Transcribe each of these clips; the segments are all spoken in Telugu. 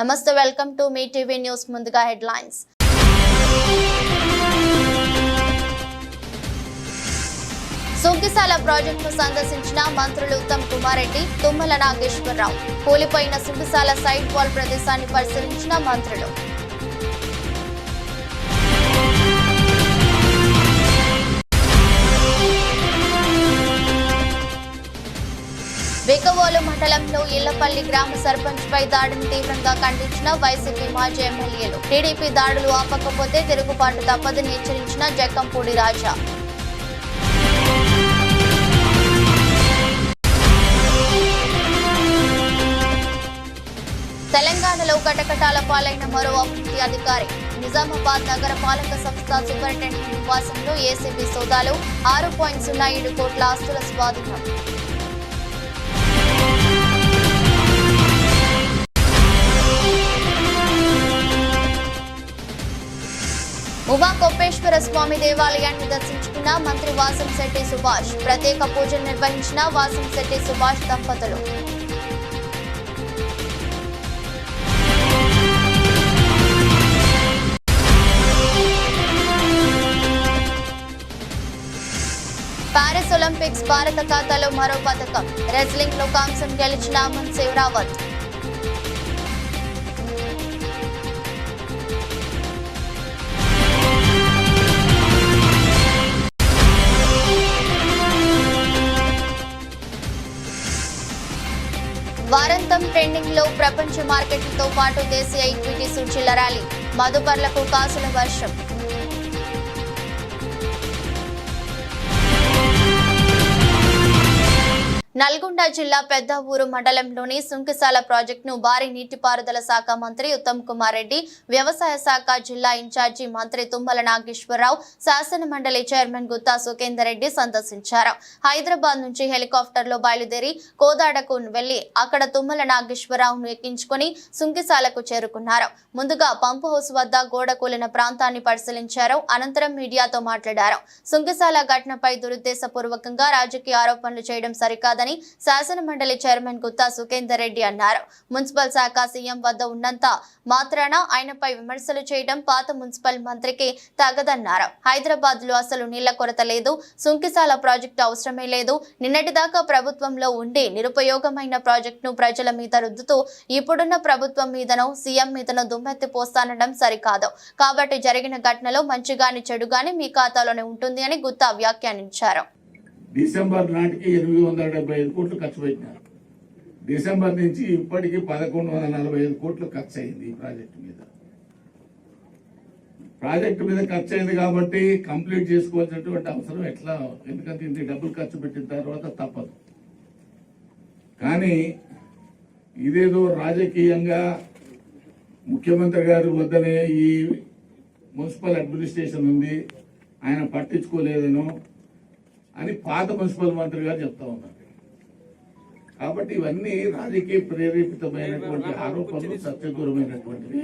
నమస్తే, welcome to me TV news. ముందుగా హెడ్లైన్స్. సుంకిసాల ప్రాజెక్టును సందర్శించిన మంత్రులు ఉత్తమ్ కుమార్ రెడ్డి, తుమ్మల నాగేశ్వరరావు. కూలిపోయిన సుంకిసాల సైడ్ వాల్ ప్రదేశాన్ని పరిశీలించిన మంత్రులు. బికవోలు మండలంలో ఇళ్లపల్లి గ్రామ సర్పంచ్ పై దాడిని తీవ్రంగా ఖండించిన వైసీపీ మాజీ ఎమ్మెల్యేలు. టీడీపీ దాడులు ఆపకపోతే తిరుగుబాటు తప్పదని హెచ్చరించిన జక్కంపూడి రాజా. తెలంగాణలో కటకటాల పాలైన మరో అభివృద్ధి అధికారి. నిజామాబాద్ నగర పాలక సంస్థ సూపరింటెండెంట్ నివాసంలో ఏసీబీ సోదాలు. 6.07 కోట్ల ఆస్తుల స్వాధీనం. ఉమా కొప్పేశ్వర స్వామి దేవాలయాన్ని దర్శించుకున్న మంత్రి వాసంశెట్టి సుభాష్. ప్రత్యేక పూజలు నిర్వహించిన వాసంశెట్టి సుభాష్ దంపతులు. పారిస్ ఒలింపిక్స్ భారత ఖాతాలో మరో పథకం. రెజ్లింగ్ లో కాంస్యం గెలిచిన అమన్ సేవరావత్. వారాంతం ట్రెండింగ్ లో ప్రపంచ మార్కెట్లతో పాటు దేశీయ ఈక్విటీ సూచీల ర్యాలీ. మదుపర్లకు కాసుల వర్షం. నల్గొండ జిల్లా పెద్ద ఊరు మండలంలోని సుంకిసాల ప్రాజెక్టును భారీ నీటిపారుదల శాఖ మంత్రి ఉత్తమ్ కుమార్ రెడ్డి, వ్యవసాయ శాఖ జిల్లా ఇన్ఛార్జి మంత్రి తుమ్మల నాగేశ్వరరావు, శాసన మండలి చైర్మన్ గుత్తా సుఖేందర్ రెడ్డి సందర్శించారు. హైదరాబాద్ నుంచి హెలికాప్టర్లో బయలుదేరి కోదాడకు వెళ్లి అక్కడ తుమ్మల నాగేశ్వరరావును ఎక్కించుకుని సుంకిసాలకు చేరుకున్నారు. ముందుగా పంపు హౌస్ వద్ద గోడ కూలిన ప్రాంతాన్ని పరిశీలించారు. అనంతరం మీడియాతో మాట్లాడారు. సుంకిసాల ఘటనపై దురుద్దేశపూర్వకంగా రాజకీయ ఆరోపణలు చేయడం సరికాదని శాసన మండలి చైర్మన్ గుత్తా సుఖేందర్ రెడ్డి అన్నారు. మున్సిపల్ శాఖ సీఎం వద్ద ఉన్నంత మాత్రాన ఆయనపై విమర్శలు చేయడం పాత మున్సిపల్ మంత్రికి తగదన్నారు. హైదరాబాద్ లో అసలు నీళ్ల కొరత లేదు, సుంకిసాల ప్రాజెక్టు అవసరమే లేదు. నిన్నటిదాకా ప్రభుత్వంలో ఉండి నిరుపయోగమైన ప్రాజెక్టును ప్రజల మీద రుద్దుతూ ఇప్పుడున్న ప్రభుత్వం మీదనో సీఎం మీదనో దుమ్మెత్తి పోస్తానడం సరికాదు. కాబట్టి జరిగిన ఘటనలో మంచిగాని చెడుగాని మీ ఖాతాలోనే ఉంటుంది అని గుత్తా వ్యాఖ్యానించారు. డిసెంబర్ నాటికి 875 కోట్లు ఖర్చు పెట్టినారు. డిసెంబర్ నుంచి ఇప్పటికి 1145 కోట్లు ఖర్చు అయింది ఈ ప్రాజెక్టు మీద ఖర్చు అయింది కాబట్టి కంప్లీట్ చేసుకోవాల్సినటువంటి అవసరం ఎట్లా, ఎందుకంటే ఇంత డబ్బులు ఖర్చు పెట్టిన తర్వాత తప్పదు. కానీ ఇదేదో రాజకీయంగా ముఖ్యమంత్రి గారి వద్దనే ఈ మున్సిపల్ అడ్మినిస్ట్రేషన్ ఉంది, ఆయన పట్టించుకోలేదనో అని పాత మున్సిపల్ మంత్రి గారు చెప్తా ఉన్నారు. కాబట్టి ఇవన్నీ రాజకీయ ప్రేరేపితమైనటువంటి ఆరోపణలు, సత్యదూరమైనటువంటివి.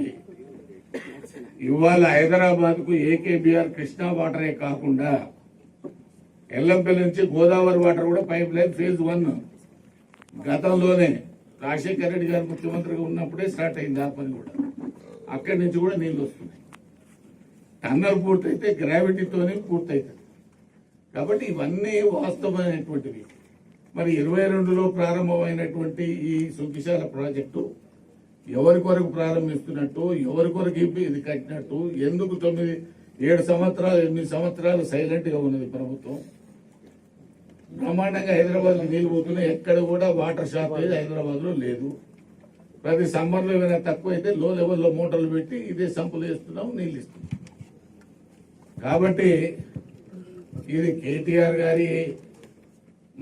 ఇవాళ హైదరాబాద్ కు ఏకేబీఆర్ కృష్ణా వాటరే కాకుండా ఎల్లంపల్లి నుంచి గోదావరి వాటర్ కూడా పైప్ లైన్ ఫేజ్ 1 గతంలోనే రాజశేఖర రెడ్డి గారు ముఖ్యమంత్రిగా ఉన్నప్పుడే స్టార్ట్ అయింది. ఆ పని కూడా అక్కడి నుంచి కూడా నీళ్లు వస్తున్నాయి. టన్నల్ పూర్తయితే గ్రావిటీతోనే పూర్తవుతుంది. కాబట్టి ఇవన్నీ వాస్తవమైనటువంటివి. మరి 22లో ప్రారంభమైనటువంటి ఈ సుంకిశాల ప్రాజెక్టు ఎవరి కొరకు ప్రారంభిస్తున్నట్టు, ఎవరి కొరకు ఇది కట్టినట్టు, ఎందుకు 7 సంవత్సరాలు 8 సంవత్సరాలు సైలెంట్ గా ఉన్నది ప్రభుత్వం. బ్రహ్మాండంగా హైదరాబాద్ నీళ్లు పోతున్నాయి. ఎక్కడ కూడా వాటర్ షార్టేజ్ హైదరాబాద్ లో లేదు. ప్రతి సమ్మర్ లో ఏమైనా తక్కువ అయితే లో లెవెల్లో మోటార్లు పెట్టి ఇదే సంపులు వేస్తున్నాం, నీళ్ళు ఇస్తున్నాం. కాబట్టి ఇది కేటీఆర్ గారి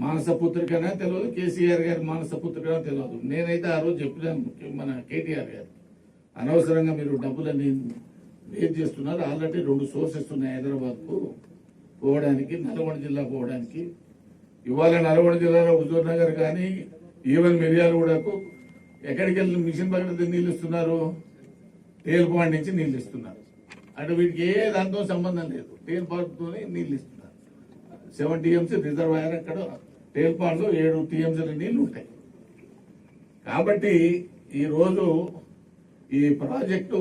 మానసపుత్రికనా తెలియదు, కేసీఆర్ గారి మానసపుత్రికనా తెలియదు. నేనైతే ఆ రోజు చెప్పినాను మన కేటీఆర్ గారు, అనవసరంగా మీరు డబ్బులన్నీ వేస్ట్ చేస్తున్నారు. ఆల్రెడీ 2 సోర్సెస్ ఉన్నాయి హైదరాబాద్ కు పోవడానికి, నల్గొండ జిల్లా పోవడానికి. ఇవాళ నల్గొండ జిల్లాలో హుజూర్ నగర్ కానీ ఈవెన్ మిర్యాలగూడకు ఎక్కడికి వెళ్ళి మిషన్ భగీరథ నీళ్ళు ఇస్తున్నారు, తేల్పాడు నుంచి నీళ్ళు ఇస్తున్నారు. అంటే వీటికి ఏ దాంతో సంబంధం లేదు, తేల్పాడుతోనే నీళ్ళు ఇస్తున్నారు. 7 టీఎంసీ రిజర్వాయర్ అక్కడ తేల్పాడులో 7 టీఎంసీల నీళ్లు ఉంటాయి. కాబట్టి ఈ రోజు ఈ ప్రాజెక్టు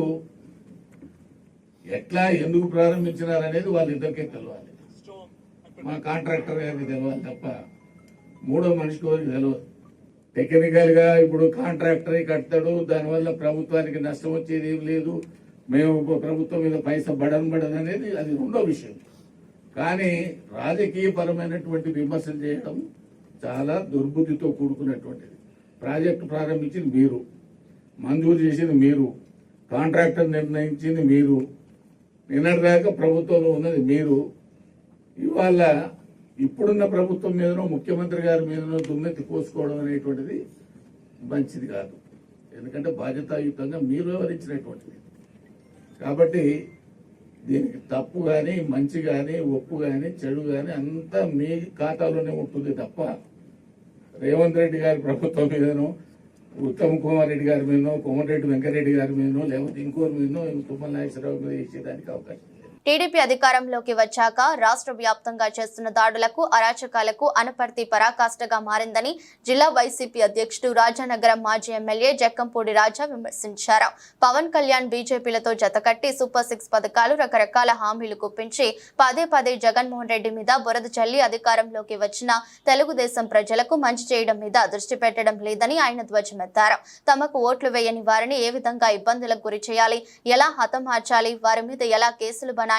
ఎట్లా ఎందుకు ప్రారంభించినారనేది వాళ్ళిద్దరికే తెలవాలి. మా కాంట్రాక్టర్ గారికి తెలవాలి తప్ప మూడో మనిషికి ఎవరికి తెలియదు. టెక్నికల్ గా ఇప్పుడు కాంట్రాక్టర్ కడతాడు, దానివల్ల ప్రభుత్వానికి నష్టం వచ్చేది ఏం లేదు, మేము ప్రభుత్వం మీద పైసా బడన్ అనేది అది రెండో విషయం. కానీ రాజకీయ పరమైనటువంటి విమర్శలు చేయడం చాలా దుర్బుద్ధితో కూడుకున్నటువంటిది. ప్రాజెక్టు ప్రారంభించింది మీరు, మంజూరు చేసింది మీరు, కాంట్రాక్టర్ నిర్ణయించింది మీరు, నిన్నటిదాకా ప్రభుత్వంలో ఉన్నది మీరు. ఇవాళ ఇప్పుడున్న ప్రభుత్వం మీదనో ముఖ్యమంత్రి గారి మీదనో దుమ్మెత్తి కోసుకోవడం అనేటువంటిది మంచిది కాదు. ఎందుకంటే బాధ్యతాయుతంగా మీరు వ్యవహరించినటువంటిది. కాబట్టి దీనికి తప్పు కానీ మంచి కానీ ఒప్పు కానీ చెడు కానీ అంతా మీ ఖాతాలోనే ఉంటుంది తప్ప రేవంత్ రెడ్డి గారి ప్రభుత్వం మీదనో ఉత్తమ్ కుమార్ రెడ్డి గారి మీదనో కోమటిరెడ్డి వెంకరెడ్డి గారి మీదనో లేకపోతే ఇంకోరి మీదనో తుమ్మల నాగేశ్వరరావు మీద ఇచ్చేదానికి అవకాశం లేదు. టీడీపీ అధికారంలోకి వచ్చాక రాష్ట్ర వ్యాప్తంగా చేస్తున్న దాడులకు, అరాచకాలకు అనపర్తి పరాకాష్ఠగా మారిందని జిల్లా వైసీపీ అధ్యక్షుడు రాజానగరం మాజీ ఎమ్మెల్యే జక్కంపూడి రాజా విమర్శించారు. పవన్ కళ్యాణ్ బీజేపీలతో జతకట్టి సూపర్ 6 పథకాలు, రకరకాల హామీలు గుప్పించి పదే జగన్మోహన్ రెడ్డి మీద బురద చల్లి అధికారంలోకి వచ్చిన తెలుగుదేశం ప్రజలకు మంచి చేయడం మీద దృష్టి పెట్టడం లేదని ఆయన ధ్వజమెత్తారు. తమకు ఓట్లు వేయని వారిని ఏ విధంగా ఇబ్బందులకు గురి చేయాలి, ఎలా హతమార్చాలి, వారి మీద ఎలా కేసులు బనాయించాలి,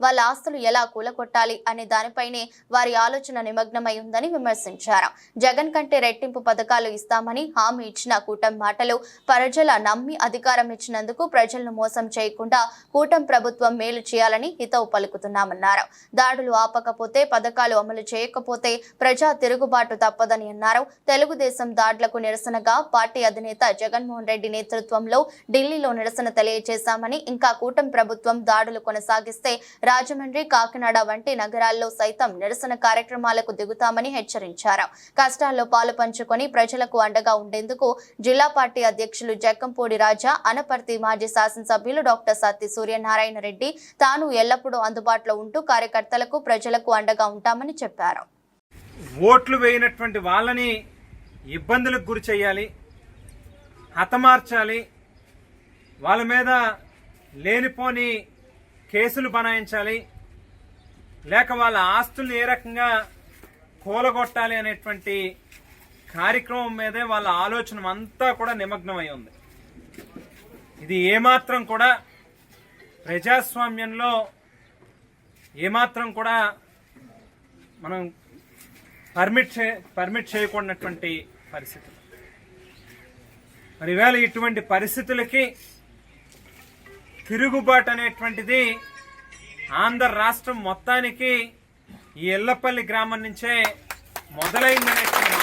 వాళ్ళ ఆస్తులు ఎలా కూలగొట్టాలి అనే దానిపైనే వారి ఆలోచన నిమగ్నమై ఉందని విమర్శించారు. జగన్ కంటే రెట్టింపు పథకాలు ఇస్తామని హామీ ఇచ్చిన కూటమి మాటలు ప్రజల నమ్మి అధికారం ఇచ్చినందుకు ప్రజలను మోసం చేయకుండా కూటమి ప్రభుత్వం మేలు చేయాలని హితవు పలుకుతున్నామన్నారు. దాడులు ఆపకపోతే, పథకాలు అమలు చేయకపోతే ప్రజా తిరుగుబాటు తప్పదని అన్నారు. తెలుగుదేశం దాడులకు నిరసనగా పార్టీ అధినేత జగన్మోహన్ రెడ్డి నేతృత్వంలో ఢిల్లీలో నిరసన తెలియజేశామని, ఇంకా కూటమి ప్రభుత్వం దాడులు కొనసాగిస్తే రాజమండ్రి, కాకినాడ వంటి నగరాల్లో సైతం నిరసన కార్యక్రమాలకు దిగుతామని హెచ్చరించారు. కష్టాల్లో పాలు పంచుకొని ప్రజలకు అండగా ఉండేందుకు జిల్లా పార్టీ అధ్యక్షులు జక్కంపూడి రాజా, అనపర్తి మాజీ శాసనసభ్యులు డాక్టర్ సత్తి సూర్యనారాయణ రెడ్డి తాను ఎల్లప్పుడూ అందుబాటులో ఉంటూ కార్యకర్తలకు, ప్రజలకు అండగా ఉంటామని చెప్పారు. ఓట్లు వేయనటువంటి వాళ్ళని ఇబ్బందులకు గురి చేయాలి, హతమార్చాలి, వాళ్ళ మీద లేనిపోని కేసులు బనాయించాలి, లేక వాళ్ళ ఆస్తుల్ని ఏ రకంగా కూలగొట్టాలి అనేటువంటి కార్యక్రమం మీదే వాళ్ళ ఆలోచన అంతా కూడా నిమగ్నమై ఉంది. ఇది ఏమాత్రం కూడా ప్రజాస్వామ్యంలో ఏమాత్రం కూడా మనం పర్మిట్ చేయకూడనటువంటి పరిస్థితి. మరి ఈవేళ ఇటువంటి పరిస్థితులకి తిరుగుబాటు అనేటువంటిది ఆంధ్ర రాష్ట్రం మొత్తానికి ఈ ఎల్లపల్లి గ్రామం నుంచే మొదలైందనేటువంటి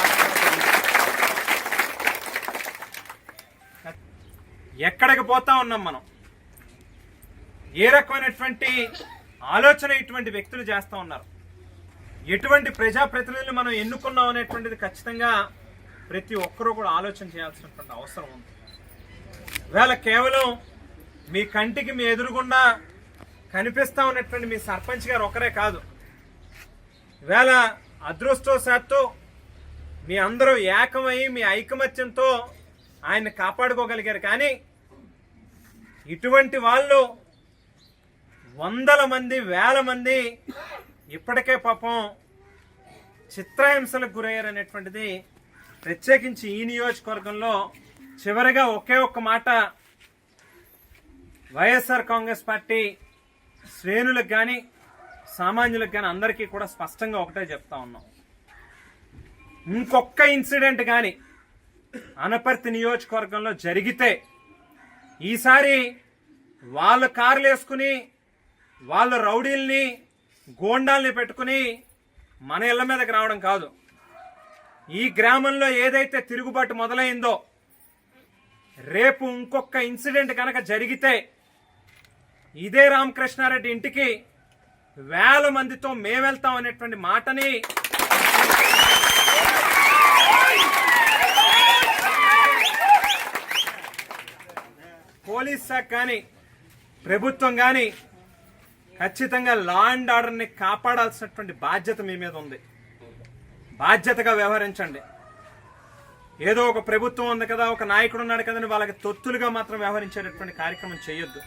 ఎక్కడికి పోతా ఉన్నాం మనం, ఏ రకమైనటువంటి ఆలోచన ఇటువంటి వ్యక్తులు చేస్తూ ఉన్నారు, ఎటువంటి ప్రజాప్రతినిధులు మనం ఎన్నుకున్నాం అనేటువంటిది ఖచ్చితంగా ప్రతి ఒక్కరూ కూడా ఆలోచన చేయాల్సినటువంటి అవసరం ఉంది. ఇవాళ కేవలం మీ కంటికి మీ ఎదురుగుండా కనిపిస్తా ఉన్నటువంటి మీ సర్పంచ్ గారు ఒకరే కాదు, ఇవాళ అదృష్టవశాత్తు మీ అందరూ ఏకమై మీ ఐకమత్యంతో ఆయన్ని కాపాడుకోగలిగారు. కానీ ఇటువంటి వాళ్ళు వందల మంది, వేల మంది ఇప్పటికే పాపం చిత్రహింసలకు గురయ్యారనేటువంటిది ప్రత్యేకించి ఈ నియోజకవర్గంలో చివరిగా ఒకే ఒక్క మాట వైఎస్ఆర్ కాంగ్రెస్ పార్టీ శ్రేణులకు కానీ సామాన్యులకు కానీ అందరికీ కూడా స్పష్టంగా ఒకటే చెప్తా ఉన్నాం. ఇంకొక ఇన్సిడెంట్ కానీ అనపర్తి నియోజకవర్గంలో జరిగితే ఈసారి వాళ్ళ కార్లు వేసుకుని వాళ్ళ రౌడీల్ని, గోండాల్ని పెట్టుకుని మన ఇళ్ల మీదకి రావడం కాదు. ఈ గ్రామంలో ఏదైతే తిరుగుబాటు మొదలైందో రేపు ఇంకొక ఇన్సిడెంట్ కనుక జరిగితే ఇదే రామకృష్ణారెడ్డి ఇంటికి వేల మందితో మేమెళ్తాం అనేటువంటి మాటని పోలీస్ శాఖ కానీ ప్రభుత్వం కానీ ఖచ్చితంగా లా అండ్ ఆర్డర్ని కాపాడాల్సినటువంటి బాధ్యత మీ మీద ఉంది. బాధ్యతగా వ్యవహరించండి. ఏదో ఒక ప్రభుత్వం ఉంది కదా, ఒక నాయకుడు ఉన్నాడు కదని వాళ్ళకి తొత్తులుగా మాత్రం వ్యవహరించేటటువంటి కార్యక్రమం చేయొద్దు.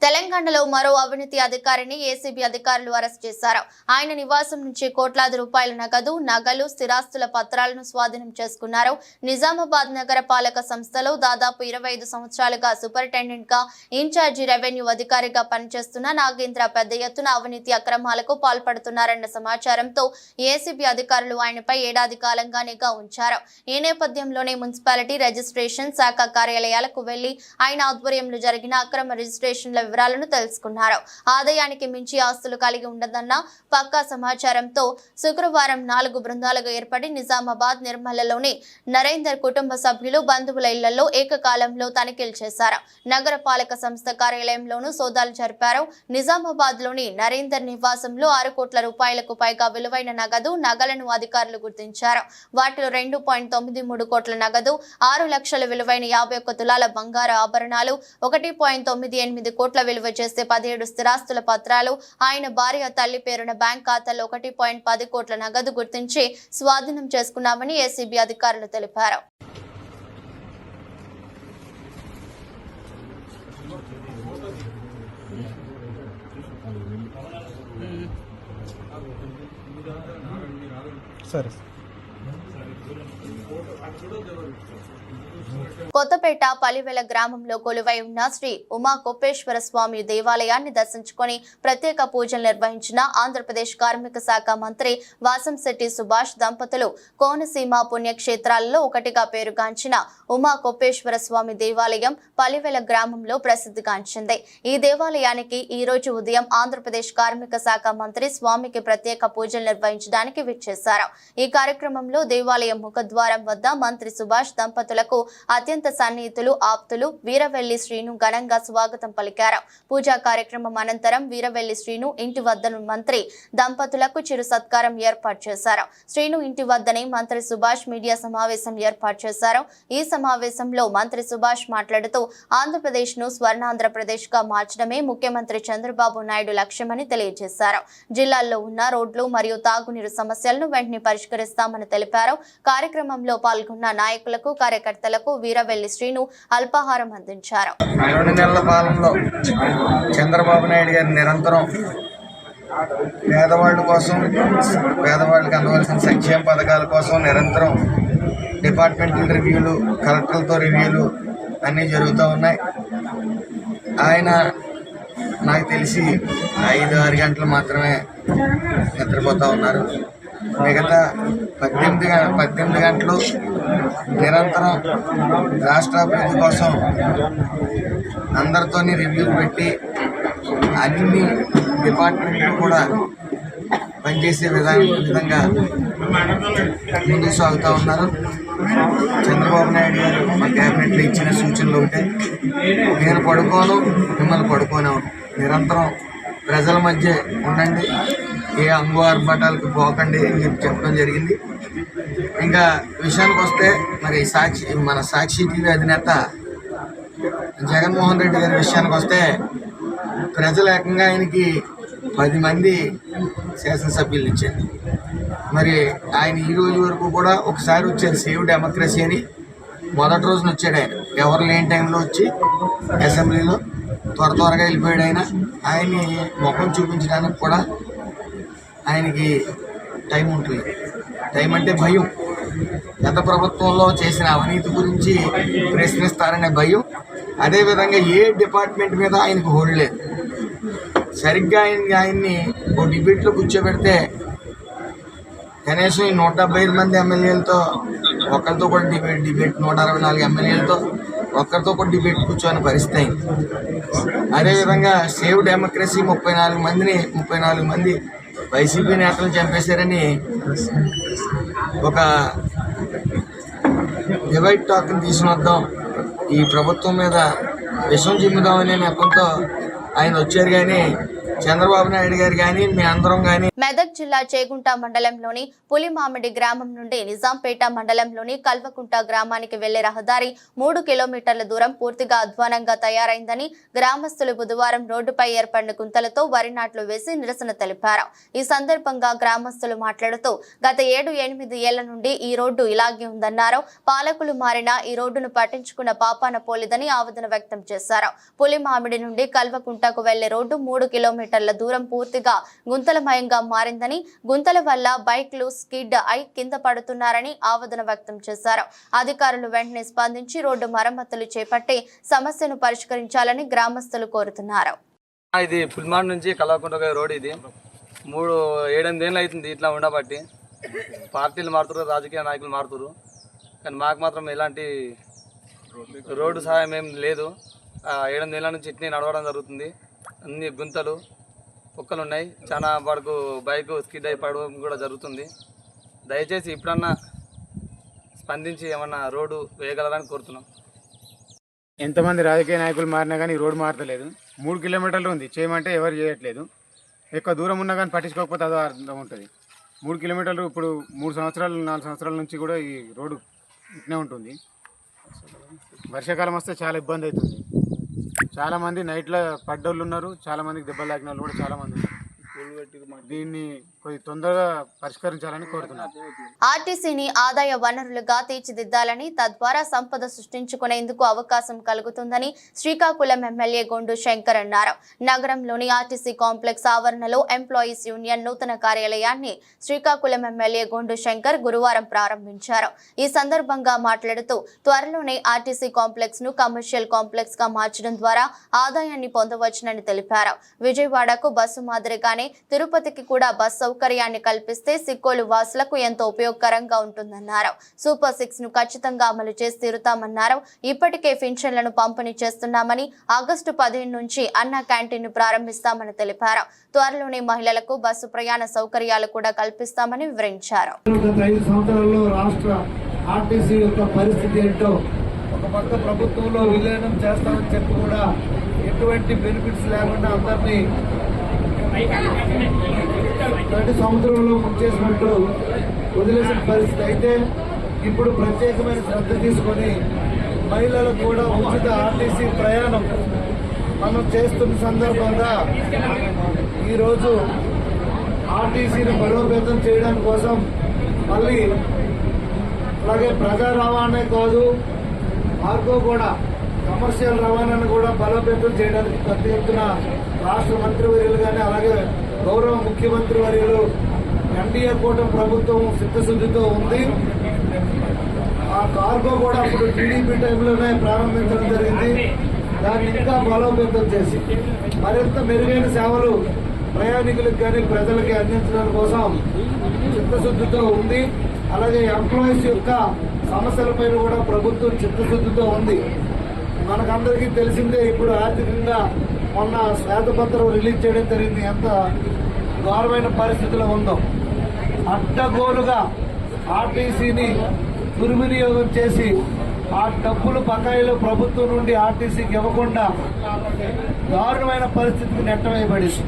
తెలంగాణలో మరో అవినీతి అధికారిని ఏసీబీ అధికారులు అరెస్ట్ చేశారు. ఆయన నివాసం నుంచి కోట్లాది రూపాయల నగదు, నగలు, స్థిరాస్తుల పత్రాలను స్వాధీనం చేసుకున్నారు. నిజామాబాద్ నగర పాలక సంస్థలో దాదాపు 25 సంవత్సరాలుగా సూపరింటెండెంట్ గా ఇన్ఛార్జి రెవెన్యూ అధికారిగా పనిచేస్తున్న నాగేంద్ర పెద్ద ఎత్తున అవినీతి అక్రమాలకు పాల్పడుతున్నారన్న సమాచారంతో ఏసీబీ అధికారులు ఆయనపై ఏడాది కాలంగా నిఘా ఉంచారు. ఈ నేపథ్యంలోనే మున్సిపాలిటీ రిజిస్ట్రేషన్ శాఖ కార్యాలయాలకు వెళ్లి ఆయన ఆధ్వర్యంలో జరిగిన అక్రమ రిజిస్ట్రేషన్ల వివరాలను తెలుసుకున్నారు. ఆదాయానికి మించి ఆస్తులు కలిగి ఉండదన్న పక్కా సమాచారంతో శుక్రవారం 4 బృందాలుగా ఏర్పడి నిజామాబాద్, నిర్మలలోని నరేందర్ కుటుంబ సభ్యులు, బంధువుల ఇళ్లలో ఏకకాలంలో తనిఖీలు చేశారు. నగర పాలక సంస్థ కార్యాలయంలోనూ సోదాలు జరిపారు. నిజామాబాద్ లోని నరేందర్ నివాసంలో 6 కోట్ల రూపాయలకు పైగా విలువైన నగదు, నగలను అధికారులు గుర్తించారు. వాటిలో 2.93 కోట్ల నగదు, 6 లక్షల విలువైన 51 తులాల బంగారు ఆభరణాలు, 1.98 కోట్ల విలువ చేసే 17 స్థిరాస్తుల పత్రాలు, ఆయన భార్య తల్లి పేరున బ్యాంక్ ఖాతాలో 1.10 కోట్ల నగదు గుర్తించి స్వాధీనం చేసుకున్నామని ఏసీబీ అధికారులు తెలిపారు. కొత్తపేట పలివెల గ్రామంలో కొలువై ఉన్న శ్రీ ఉమా కోపేశ్వర స్వామి దేవాలయాన్ని దర్శించుకొని ప్రత్యేక పూజలు నిర్వహించిన ఆంధ్రప్రదేశ్ కార్మిక శాఖ మంత్రి వాసంశెట్టి సుభాష్ దంపతులు కోనసీమ పుణ్యక్షేత్రాలలో ఒకటిగా పేరుగాంచిన ఉమా కోపేశ్వర స్వామి దేవాలయం పలివెల గ్రామంలో ప్రసిద్ధిగాంచింది. ఈ దేవాలయానికి ఈ రోజు ఉదయం ఆంధ్రప్రదేశ్ కార్మిక శాఖ మంత్రి స్వామికి ప్రత్యేక పూజలు నిర్వహించడానికి విచ్చేశారు. ఈ కార్యక్రమంలో దేవాలయం ముఖద్వారం వద్ద మంత్రి సుభాష్ దంపతులకు అత్యంత సన్నిహితులు, ఆప్తులు వీరవెల్లి శ్రీను ఘనంగా స్వాగతం పలికారు. పూజా కార్యక్రమం అనంతరం వీరవెల్లి శ్రీను ఇంటి వద్ద మంత్రి దంపతులకు చిరు సత్కారం ఏర్పాటు చేశారు. శ్రీను ఇంటి వద్దనే మంత్రి సుభాష్ మీడియా సమావేశం ఏర్పాటు చేశారు. ఈ సమావేశంలో మంత్రి సుభాష్ మాట్లాడుతూ ఆంధ్రప్రదేశ్ ను స్వర్ణాంధ్రప్రదేశ్ గా మార్చడమే ముఖ్యమంత్రి చంద్రబాబు నాయుడు లక్ష్యమని తెలియజేశారు. జిల్లాల్లో ఉన్న రోడ్లు మరియు తాగునీరు సమస్యలను వెంటనే పరిష్కరిస్తామని తెలిపారు. కార్యక్రమంలో పాల్గొన్న నాయకులకు, కార్యకర్తలకు వీరవెల్లి శ్రీను అల్పాహారం అందించారు. 2 నెలల పాలనలో చంద్రబాబు నాయుడు గారు నిరంతరం పేదవాళ్ళ కోసం, పేదవాళ్ళకి అందవలసిన సంక్షేమ పథకాల కోసం నిరంతరం డిపార్ట్మెంటల్ రివ్యూలు, కలెక్టర్లతో రివ్యూలు అన్నీ జరుగుతూ ఉన్నాయి. ఆయన నాకు తెలిసి 5-6 గంటలు మాత్రమే నిద్రపోతూ ఉన్నారు. మిగతా 18 గంటలు నిరంతరం రాష్ట్ర అభివృద్ధి కోసం అందరితోని రివ్యూలు పెట్టి అన్ని డిపార్ట్మెంట్లు కూడా పనిచేసే విధంగా ముందుకు సాగుతూ ఉన్నారు. చంద్రబాబు నాయుడు గారు మా క్యాబినెట్లో ఇచ్చిన సూచనలు ఒకటే, నేను పడుకోను, మిమ్మల్ని పడుకోను, నిరంతరం ప్రజల మధ్య ఉండండి, ఏ అంగు ఆర్భాటాలకు పోకండి అని చెప్పడం జరిగింది. ఇంకా విషయానికి వస్తే మరి మన సాక్షి టీవీ అధినేత జగన్మోహన్ రెడ్డి గారి విషయానికి వస్తే ప్రజలు ఏకంగా ఆయనకి 10 మంది శాసనసభ్యులు ఇచ్చారు. మరి ఆయన ఈ రోజు వరకు కూడా ఒకసారి వచ్చారు సేవ్ డెమోక్రసీ అని, మొదటి రోజున వచ్చాడు ఆయన, ఎవరు లేని టైంలో వచ్చి అసెంబ్లీలో త్వరగా వెళ్ళిపోయాడు. ఆయన్ని ముఖం చూపించడానికి కూడా ఆయనకి టైం ఉంటుంది. టైం అంటే భయం. గత ప్రభుత్వంలో చేసిన అవినీతి గురించి ప్రశ్నిస్తారనే భయం. అదేవిధంగా ఏ డిపార్ట్మెంట్ మీద ఆయనకు హోల్డ్ లేదు. సరిగ్గా ఆయన్ని ఓ డిబేట్లో కూర్చోబెడితే కనీసం ఈ 175 మంది ఎమ్మెల్యేలతో ఒకరితో కూడా డిబేట్ 164 ఎమ్మెల్యేలతో ఒక్కరితో కూడా డిబేట్ కూర్చోని పరిస్థితి అయింది. అదేవిధంగా సేవ్ డెమోక్రసీ 34 మంది వైసీపీ నేతలను చంపేశారని ఒక డివైడ్ టాక్ని తీసుకువద్దాం, ఈ ప్రభుత్వం మీద విషం చిమ్ముదామనే నెపంతో ఆయన వచ్చారు. కానీ చంద్రబాబు నాయుడు గారు కానీ మీ అందరం కానీ మెదక్ జిల్లా చేగుంట మండలంలోని పులిమామిడి గ్రామం నుండి నిజాంపేట మండలంలోని కల్వకుంట గ్రామానికి వెళ్లే రహదారి 3 కిలోమీటర్ల దూరం పూర్తిగా అధ్వానంగా తయారైందని గ్రామస్తులు బుధవారం రోడ్డుపై ఏర్పడిన గుంతలతో వరి నాట్లు వేసి నిరసన తెలిపారు. ఈ సందర్భంగా గ్రామస్తులు మాట్లాడుతూ గత 7-8 ఏళ్ల నుండి ఈ రోడ్డు ఇలాగే ఉందన్నారు. పాలకులు మారినా ఈ రోడ్డును పట్టించుకున్న పాపాన పోలేదని ఆవేదన వ్యక్తం చేశారు. పులిమామిడి నుండి కల్వకుంటకు వెళ్లే రోడ్డు 3 కిలోమీటర్ల దూరం పూర్తిగా గుంతలమయంగా మారిందని, గుంతల వల్ల బైక్లు స్కిడ్ అయి కింద పడుతున్నారని ఆవేదన వ్యక్తం చేశారు. అధికారులు వెంటనే స్పందించి రోడ్డు మరమ్మతులు చేపట్టి సమస్యను పరిష్కరించాలని గ్రామస్తులు కోరుతున్నారు. ఇది పుల్మాడ్ నుంచి కల్వకుంట రోడ్. ఇది 7-8 ఏళ్ళు అవుతుంది ఇట్లా ఉండబట్టి. పార్టీలు మారుతున్నారు, రాజకీయ నాయకులు మారుతున్నారు, కానీ మాకు మాత్రం ఎలాంటి రోడ్డు సహాయం ఏం లేదు. 7-8 ఏళ్ళ నుంచి ఇట్నే నడవడం జరుగుతుంది. అన్ని గుంతలు కుక్కలు ఉన్నాయి. చాలా వరకు బైక్ స్కిడ్ అయి పడడం కూడా జరుగుతుంది. దయచేసి ఇప్పుడన్నా స్పందించి ఏమన్నా రోడ్డు వేయగలరని కోరుతున్నాం. ఎంతమంది రాజకీయ నాయకులు మారినా కానీ రోడ్డు మారతలేదు. 3 కిలోమీటర్లు ఉంది, చేయమంటే ఎవరు చేయట్లేదు. ఎక్కువ దూరం ఉన్నా కానీ పట్టించుకోకపోతే అదో అర్థం ఉంటుంది. 3 కిలోమీటర్లు ఇప్పుడు 3 సంవత్సరాలు 4 సంవత్సరాల నుంచి కూడా ఈ రోడ్డు ఇట్నే ఉంటుంది. వర్షాకాలం వస్తే చాలా ఇబ్బంది అవుతుంది. చాలామంది నైట్లో పడ్డోళ్ళు ఉన్నారు, చాలామందికి దెబ్బలు తాకిన వాళ్ళు కూడా చాలామంది ఉన్నారు. దీన్ని కొద్ది తొందరగా పరిష్కరించాలని కోరుతున్నారు. ఆర్టీసీని ఆదాయ వనరులుగా తీర్చిదిద్దాలని, తద్వారా సంపద సృష్టించుకునేందుకు అవకాశం కలుగుతుందని శ్రీకాకుళం ఎమ్మెల్యే గొండు శంకర్ అన్నారు. నగరంలోని ఆర్టీసీ కాంప్లెక్స్ ఆవరణలో ఎంప్లాయీస్ యూనియన్ నూతన కార్యాలయాన్ని శ్రీకాకుళం ఎమ్మెల్యే గొండు శంకర్ గురువారం ప్రారంభించారు. ఈ సందర్భంగా మాట్లాడుతూ త్వరలోనే ఆర్టీసీ కాంప్లెక్స్ ను కమర్షియల్ కాంప్లెక్స్ గా మార్చడం ద్వారా ఆదాయాన్ని పొందవచ్చునని తెలిపారు. విజయవాడకు బస్సు మాదిరిగానే తిరుపతికి కూడా బస్ సౌకర్యాన్ని కల్పిస్తే సిక్కోలు వాసులకు ఎంతో ఉపయోగకరంగా ఉంటుందన్నారు. సూపర్ 6 ను ఖచ్చితంగా అమలు చేసి తీరుతామన్నారు. ఇప్పటికే పింఛన్లను పంపిణీ చేస్తున్నామని, ఆగస్టు 15 నుంచి అన్న క్యాంటీన్ ను ప్రారంభిస్తామని తెలిపారు. త్వరలోనే మహిళలకు బస్సు ప్రయాణ సౌకర్యాలు కూడా కల్పిస్తామని వివరించారు. ఆర్టీసీ యొక్క పరిస్థితి ఏంటో ఒక పక్క ప్రభుత్వంలో విలీనం చేస్తామని చెప్పి కూడా ఎటువంటి బెనిఫిట్స్ లేకుండా అందరినీ 20 సంవత్సరంలో ముంచేసినట్టు వదిలేసిన పరిస్థితి. అయితే ఇప్పుడు ప్రత్యేకమైన శ్రద్ధ తీసుకొని మహిళలకు కూడా ఉచిత ఆర్టీసీ ప్రయాణం మనం చేస్తున్న సందర్భంగా ఈరోజు ఆర్టీసీని బలోపేతం చేయడం కోసం మళ్ళీ అలాగే ప్రజా రవాణా కాదు, మార్గో కూడా కమర్షియల్ రవాణాను కూడా బలోపేతం చేయడానికి పెద్ద ఎత్తున రాష్ట్ర మంత్రివర్యులు కానీ అలాగే గౌరవ ముఖ్యమంత్రి వర్యులు ఎన్డీఏ కూటమి ప్రభుత్వం చిత్తశుద్ధితో ఉంది. ఆ కార్గో కూడా అప్పుడు టీడీపీ టైంలోనే ప్రారంభించడం జరిగింది. దాన్ని ఇంకా బలోపేతం చేసి మరింత మెరుగైన సేవలు ప్రయాణికులకు కానీ ప్రజలకి అందించడం కోసం చిత్తశుద్ధితో ఉంది. అలాగే ఎంప్లాయీస్ యొక్క సమస్యలపైన కూడా ప్రభుత్వం చిత్తశుద్ధితో ఉంది. మనకందరికీ తెలిసిందే, ఇప్పుడు ఆర్థికంగా మొన్న శ్వేతపత్రం రిలీజ్ చేయడం జరిగింది. ఎంత ఘోరమైన పరిస్థితిలో ఉందో. అడ్డగోలుగా ఆర్టీసీని దుర్వినియోగం చేసి ఆ డబ్బులు బకాయిలు ప్రభుత్వం నుండి ఆర్టీసీకి ఇవ్వకుండా దారుణమైన పరిస్థితికి నెట్టవేయబడింది.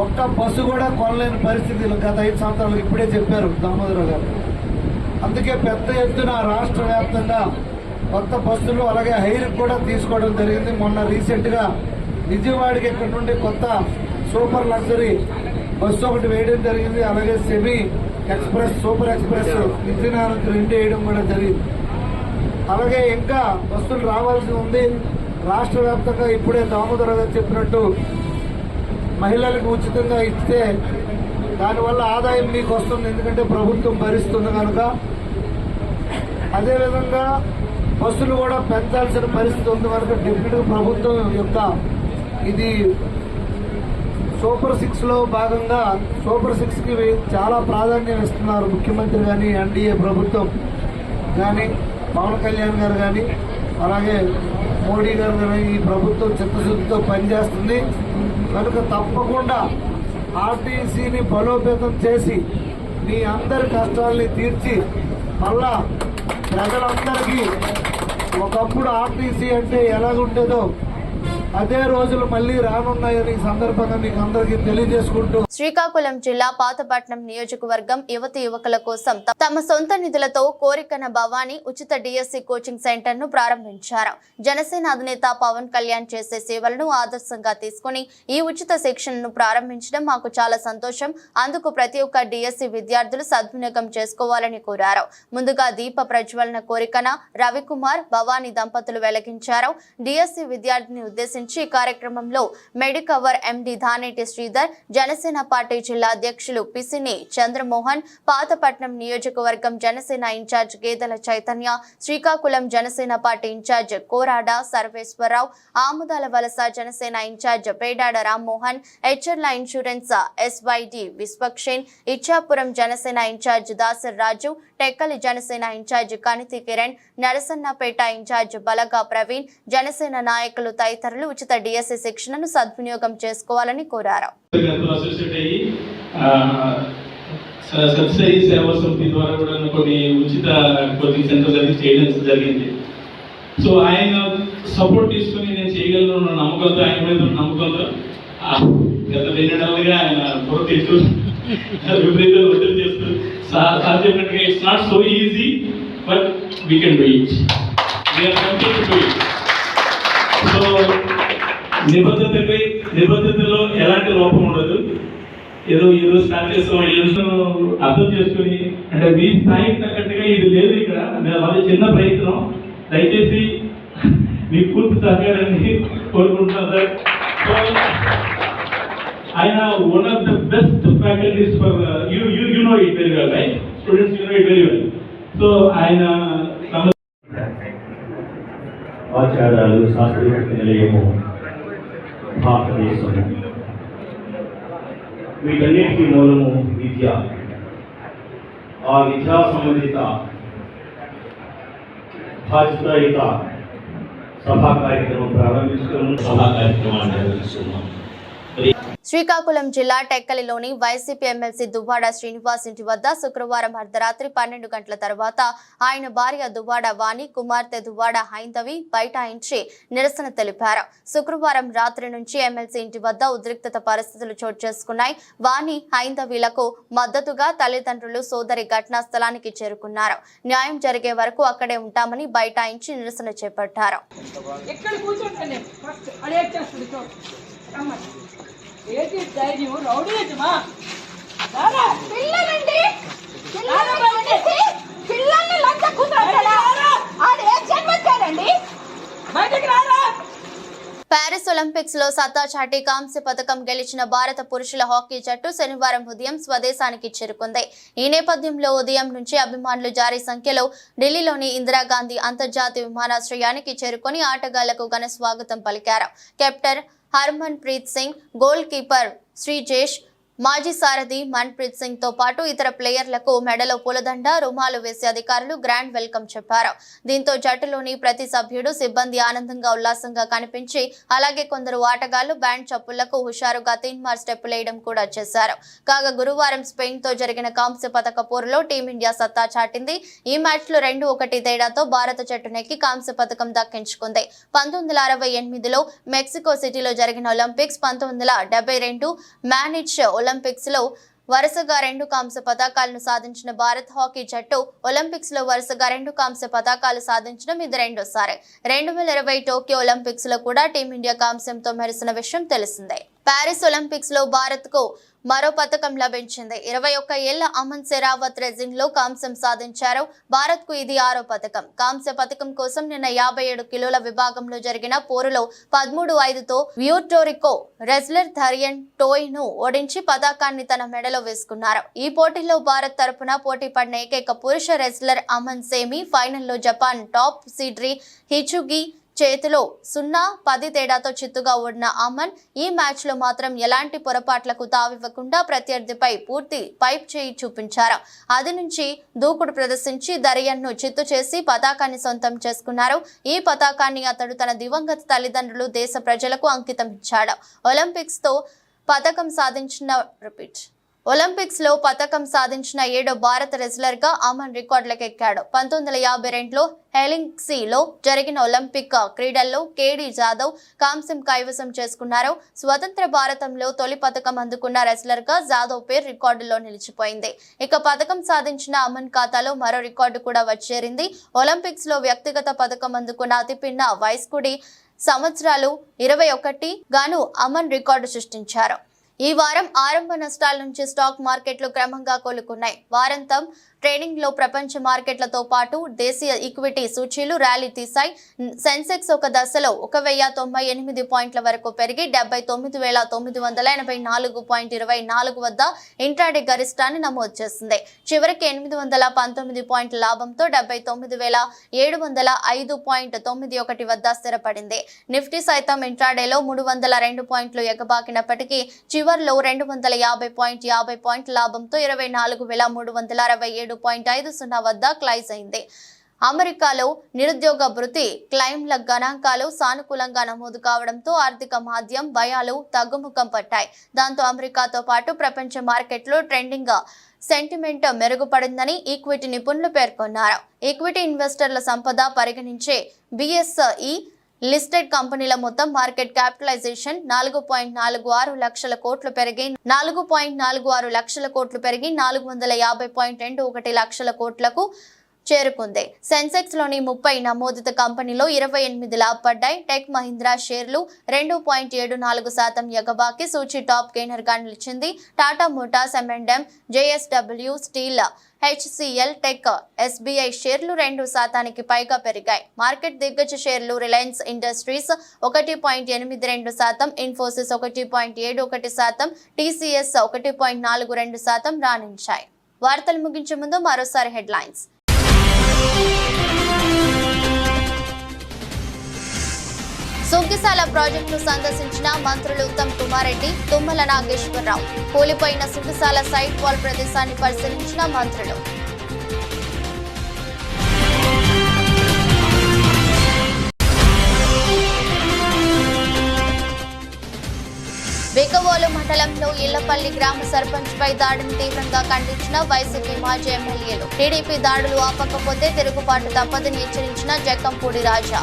ఒక్క బస్సు కూడా కొనలేని పరిస్థితులు గత 5 సంవత్సరాలు ఇప్పుడే చెప్పారు దామోదరరావు గారు. అందుకే పెద్ద ఎత్తున రాష్ట్ర వ్యాప్తంగా కొత్త బస్సులు అలాగే హైర్ కూడా తీసుకోవడం జరిగింది. మొన్న రీసెంట్ గా విజయవాడకి ఇక్కడ నుండి కొత్త సూపర్ లగ్జరీ బస్సు ఒకటి వేయడం జరిగింది. అలాగే semi express, super express Vizianagaram 2 వేయడం కూడా జరిగింది. అలాగే ఇంకా బస్సులు రావాల్సి ఉంది. రాష్ట్ర వ్యాప్తంగా ఇప్పుడే దామోదరరావు గారు చెప్పినట్టు మహిళలకు ఉచితంగా ఇస్తే దానివల్ల ఆదాయం మీకు వస్తుంది, ఎందుకంటే ప్రభుత్వం భరిస్తుంది కనుక. అదేవిధంగా బస్సులు కూడా పెంచాల్సిన పరిస్థితి ఉంది కనుక డిప్యూటీ ప్రభుత్వం యొక్క ఇది సూపర్ 6 లో భాగంగా సూపర్ 6 కి చాలా ప్రాధాన్యం ఇస్తున్నారు ముఖ్యమంత్రి కానీ, ఎన్డీఏ ప్రభుత్వం కానీ, పవన్ కళ్యాణ్ గారు కానీ, అలాగే మోడీ గారు కానీ ఈ ప్రభుత్వం చిత్తశుద్ధితో పనిచేస్తుంది కనుక తప్పకుండా ఆర్టీసీని బలోపేతం చేసి మీ అందరి కష్టాలని తీర్చి మళ్ళా ప్రజలందరికీ ఒకప్పుడు ఆర్టీసీ అంటే ఎలాగుండేదో అదే రోజులు మళ్ళీ రానున్నాయని సందర్భంగా మీకు అందరికీ తెలియజేసుకుంటూ శ్రీకాకుళం జిల్లా పాతపట్నం నియోజకవర్గం యువతి యువకుల కోసం తమ సొంత నిధులతో కోరికన భవానీ ఉచిత డిఎస్సి కోచింగ్ సెంటర్ ను ప్రారంభించారు. జనసేన అధినేత పవన్ కళ్యాణ్ చేసే సేవలను ఆదర్శంగా తీసుకుని ఈ ఉచిత శిక్షణను ప్రారంభించడం మాకు చాలా సంతోషం. అందుకు ప్రతి ఒక్క డిఎస్సి విద్యార్థులు సద్వినియోగం చేసుకోవాలని కోరారు. ముందుగా దీప ప్రజ్వలన కోరికన రవికుమార్ భవానీ దంపతులు వెలిగించారు. డిఎస్సి విద్యార్థిని ఉద్దేశించి ఈ కార్యక్రమంలో Medicover MD Daneti Sridhar, Janasena party జిల్లా అధ్యక్షులు పిసిని చంద్రమోహన్, పాతపట్నం నియోజకవర్గం Janasena in-charge Gedela Chaitanya, Srikakulam Janasena party in-charge Korada Sarveswara Rao, Amadalavalasa Janasena in-charge Pedada Rammohan, హెచ్ఎర్ల ఇన్సూరెన్స్ ఎస్వైడి Vishwakshen, Ichchapuram Janasena in-charge Dasar Raju, Tekkali Janasena in-charge Kaniti Kiran, Narasannapeta in-charge Balaga Praveen, Janasena నాయకులు తదితరులు ఉచిత డిఎస్సి శిక్షణను సద్వినియోగం చేసుకోవాలని కోరారు. సత్యసాయి సేవా సమితి ద్వారా కూడా కొన్ని ఉచిత కోచింగ్ సెంటర్స్ అది చేయడం జరిగింది. సో ఆయన సపోర్ట్ తీసుకొని నేను చేయగలను నమ్మకంతో, ఆయన మీద నమ్మకంతో గత 2 నెలలుగా ఆయన పొరతీస్తూ విపరీత ఒత్తిడి చేస్తూ సాధ్యమైనట్టుగా it's not so easy but we can do it, we're complete to do it. So నిబద్ధతలో ఎలాంటి లోపం ఉండదు. ఏదో ఈరోజు స్టార్ట్ చేస్తాం ఏదో అర్థం చేసుకుని, అంటే మీ స్థాయికి తగ్గట్టుగా ఇది లేదు ఇక్కడ, అది చిన్న ప్రయత్నం. దయచేసి మీ పూర్తి సహకారాన్ని కోరుకుంటున్నాను సార్. ఆయన one of the best faculties for you know it very well, right students, you know it very well. So ఆయన ఆచారాలు, సాంస్కృతిక నిలయము భారతదేశము, వీటన్నిటికీ మూలము విద్య. ఆ విద్యా సంబంధిత బాధ్యతాయుత సభా కార్యక్రమం ప్రారంభించుకున్నాం. సభా కార్యక్రమాన్ని నిర్వహిస్తున్నాం. శ్రీకాకుళం జిల్లా టెక్కలిలోని వైసీపీ ఎమ్మెల్సీ దువ్వాడ శ్రీనివాస్ ఇంటి వద్ద శుక్రవారం అర్ధరాత్రి 12 గంటల తర్వాత ఆయన భార్య దువ్వాడ వాణి, కుమార్తె దువ్వాడ హైందవి బైఠాయించి నిరసన తెలిపారు. శుక్రవారం రాత్రి నుంచి ఎమ్మెల్సీ ఇంటి వద్ద ఉద్రిక్తత పరిస్థితులు చోటు చేసుకున్నాయి. వాణి, హైందవీలకు మద్దతుగా తల్లిదండ్రులు, సోదరి ఘటనా స్థలానికి చేరుకున్నారు. న్యాయం జరిగే వరకు అక్కడే ఉంటామని బైఠాయించి నిరసన చేపట్టారు. ఏంటి ధైర్యం, రౌడీయజమా పిల్లలండి, పిల్లల్ని లంచ కూతురండి, బయటకు రారా. ప్యారిస్ ఒలింపిక్స్ లో సత్తా చాటి కాంస్య పథకం గెలిచిన భారత పురుషుల హాకీ జట్టు శనివారం ఉదయం స్వదేశానికి చేరుకుంది. ఈ నేపథ్యంలో ఉదయం నుంచి అభిమానులు భారీ సంఖ్యలో ఢిల్లీలోని ఇందిరాగాంధీ అంతర్జాతీయ విమానాశ్రయానికి చేరుకుని ఆటగాళ్లకు ఘన స్వాగతం పలికారు. Captain Harman Preet Singh, goal keeper Sreejesh, మాజీ సారథి మన్ప్రీత్ సింగ్ తో పాటు ఇతర ప్లేయర్లకు మెడలో పూలదండ, రుమాలు వేసి అధికారులు గ్రాండ్ వెల్కమ్ చెప్పారు. దీంతో జట్టులోని ప్రతి సభ్యుడు, సిబ్బంది ఆనందంగా ఉల్లాసంగా కనిపించి, అలాగే కొందరు ఆటగాళ్లు బ్యాండ్ చప్పుళ్లకు హుషారుగా తీన్మార్ స్టెప్పులు వేయడం కూడా చేశారు. కాగా గురువారం స్పెయిన్ తో జరిగిన కాంస్య పథక పోరులో టీమిండియా సత్తా చాటింది. ఈ మ్యాచ్ లో 2-1 తేడాతో భారత జట్టు నెక్కి కాంస్య పథకం దక్కించుకుంది. 1968లో మెక్సికో సిటీలో జరిగిన ఒలింపిక్స్, 1972 మ్యానిచ్ ఒలింపిక్స్ లో వరుసగా 2 కాంస్య పతాకాలను సాధించిన భారత్ హాకీ జట్టు ఒలింపిక్స్ లో వరుసగా 2 కాంస్య పతాకాలు సాధించడం ఇది రెండోసారి. 2020 టోక్యో ఒలింపిక్స్ లో కూడా టీమిండియా కాంస్యంతో మెరిసిన విషయం తెలిసిందే. ప్యారిస్ ఒలింపిక్స్ లో భారత్ కు మరో పథకం లభించింది. 21 ఏళ్ల అమన్ సెరావత్ రెజింగ్ లో కాంస్యం సాధించారు. భారత్ కు ఇది 6వ పథకం. కాంస్య పథకం కోసం నిన్న 57 కిలోల విభాగంలో జరిగిన పోరులో 13-5తో వ్యూటోరికో రెజ్లర్ థరియన్ టోయ్ ను ఓడించి పతాకాన్ని తన మెడలో వేసుకున్నారు. ఈ పోటీలో భారత్ తరపున పోటీ పడిన ఏకైక పురుష రెజ్లర్ అమన్ సేమి ఫైనల్లో జపాన్ టాప్ సీడ్రీ హిచుగి చేతిలో 0-10 తేడాతో చిత్తుగా ఓడిన అమన్ ఈ మ్యాచ్ లో మాత్రం ఎలాంటి పొరపాట్లకు తావివ్వకుండా ప్రత్యర్థిపై పూర్తి పైప్ చేయి చూపించారు. అది నుంచి దూకుడు ప్రదర్శించి దరియన్ను చిత్తు చేసి పతాకాన్ని సొంతం చేసుకున్నారు. ఈ పతాకాన్ని అతడు తన దివంగత తల్లిదండ్రులు, దేశ ప్రజలకు అంకితం ఇచ్చాడు. ఒలింపిక్స్ తో పథకం సాధించిన ఒలింపిక్స్ లో పతకం సాధించిన 7వ భారత రెజ్లర్ గా అమన్ రికార్డులకు ఎక్కాడు. 1952లో హెలింగ్సీలో జరిగిన ఒలింపిక్ క్రీడల్లో కేడి జాదవ్ కాంస్యం కైవసం చేసుకున్నారు. స్వతంత్ర భారతంలో తొలి పతకం అందుకున్న రెజ్లర్ గా జాదవ్ పేరు రికార్డులో నిలిచిపోయింది. ఇక పతకం సాధించిన అమన్ ఖాతాలో మరో రికార్డు కూడా వచ్చేరింది. ఒలింపిక్స్ లో వ్యక్తిగత పతకం అందుకున్న అతిపిన్న వయస్కుడి సంవత్సరాలు 21 గాను అమన్ రికార్డు సృష్టించారు. ఈ వారం ఆరంభ నష్టాల నుంచి స్టాక్ మార్కెట్లు క్రమంగా కోలుకున్నాయి. వారాంతం ట్రేడింగ్ లో ప్రపంచ మార్కెట్లతో పాటు దేశీయ ఈక్విటీ సూచీలు ర్యాలీ తీశాయి. సెన్సెక్స్ ఒక దశలో 1098 పాయింట్ల వరకు పెరిగి 79,984.24 వద్ద ఇంట్రాడే గరిష్టాన్ని నమోదు చేసింది. చివరికి 819 పాయింట్ల లాభంతో 79,705.91 వద్ద స్థిరపడింది. నిఫ్టీ సైతం ఇంట్రాడేలో 302 పాయింట్లు ఎగబాకినప్పటికీ చివర్లో 250 పాయింట్ల లాభంతో 24,367.50 వద్ద క్లోజ్ అయింది. అమెరికాలో నిరుద్యోగ భృతి క్లెయిమ్ల గణాంకాలు సానుకూలంగా నమోదు కావడంతో ఆర్థిక మాధ్యం భయాలు తగ్గుముఖం పట్టాయి. దాంతో అమెరికాతో పాటు ప్రపంచ మార్కెట్లో ట్రెండింగ్ సెంటిమెంట్ మెరుగుపడిందని ఈక్విటీ నిపుణులు పేర్కొన్నారు. ఈక్విటీ ఇన్వెస్టర్ల సంపద పరిగణించే BSE లిస్టెడ్ కంపెనీల మొత్తం మార్కెట్ క్యాపిటలైజేషన్ 4.46 లక్షల కోట్లు పెరిగి 450.21 లక్షల కోట్లకు చేరుకుంది. సెన్సెక్స్ లోని 30 నమోదిత కంపెనీలో 28 లాభపడ్డాయి. టెక్ మహీంద్రా షేర్లు 2.74% ఎగబాకి సూచీ టాప్ గెయినర్ గా నిలిచింది. Tata Motors, M&M, JSW steel, HCL tech, SBI షేర్లు 2% పైగా పెరిగాయి. మార్కెట్ దిగ్గజ షేర్లు రిలయన్స్ ఇండస్ట్రీస్ 1.82%, ఇన్ఫోసిస్ 1.71%, TCS 1.42% రాణించాయి. వార్తలు ముగించే ముందు మరోసారి హెడ్లైన్స్. సుంకిశాల ప్రాజెక్టును సందర్శించిన మంత్రులు ఉత్తమ్ కుమార్ రెడ్డి, తుమ్మల నాగేశ్వరరావు. కూలిపోయిన సుంకిశాల సైట్ వాల్ ప్రదేశాన్ని పరిశీలించిన మంత్రులు. బికవోలు మండలంలో ఇళ్లపల్లి గ్రామ సర్పంచ్ పై దాడిని తీవ్రంగా ఖండించిన వైసీపీ మాజీ ఎమ్మెల్యేలు. టీడీపీ దాడులు ఆపకపోతే తిరుగుబాటు తప్పదని హెచ్చరించిన జక్కంపూడి రాజా.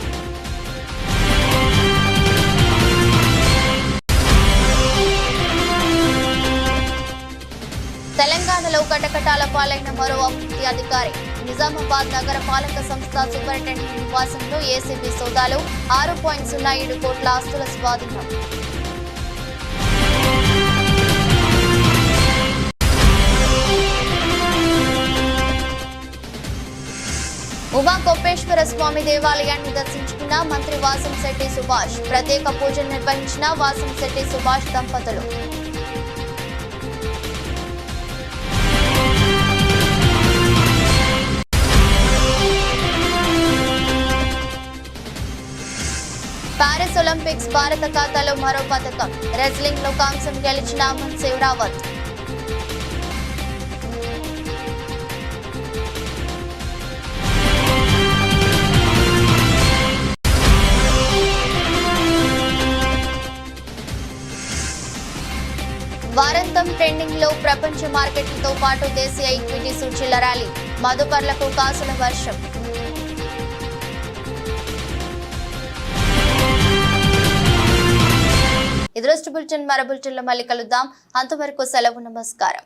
తెలంగాణలో కటకటాల పాలైన మరో అభివృద్ధి అధికారి. నిజామాబాద్ నగర పాలక సంస్థ సూపరింటెండెంట్ నివాసంలో ఏసీబీ సోదాలు. 6.07 కోట్ల ఆస్తుల స్వాధీనం. ఉమా కోపేశ్వర స్వామి దేవాలయాన్ని దర్శించుకున్న మంత్రి వాసంశెట్టి సుభాష్. ప్రత్యేక పూజలు నిర్వహించిన వాసంశెట్టి సుభాష్ దంపతులు. పారిస్ ఒలింపిక్స్ భారత ఖాతాలో మరో పథకం. రెజ్లింగ్ లో కాంస్యం గెలిచిన అమన్ శివరావత్. వారాంతం ట్రెండింగ్ లో ప్రపంచ మార్కెట్లతో పాటు దేశీయ ఈక్విటీ సూచీల ర్యాలీ. మదుపర్లకు కాసుల వర్షం. ఇది రోజు బులెటిన్. మరో బులెటిన్లో మళ్ళీ కలుద్దాం. అంతవరకు సెలవు. నమస్కారం.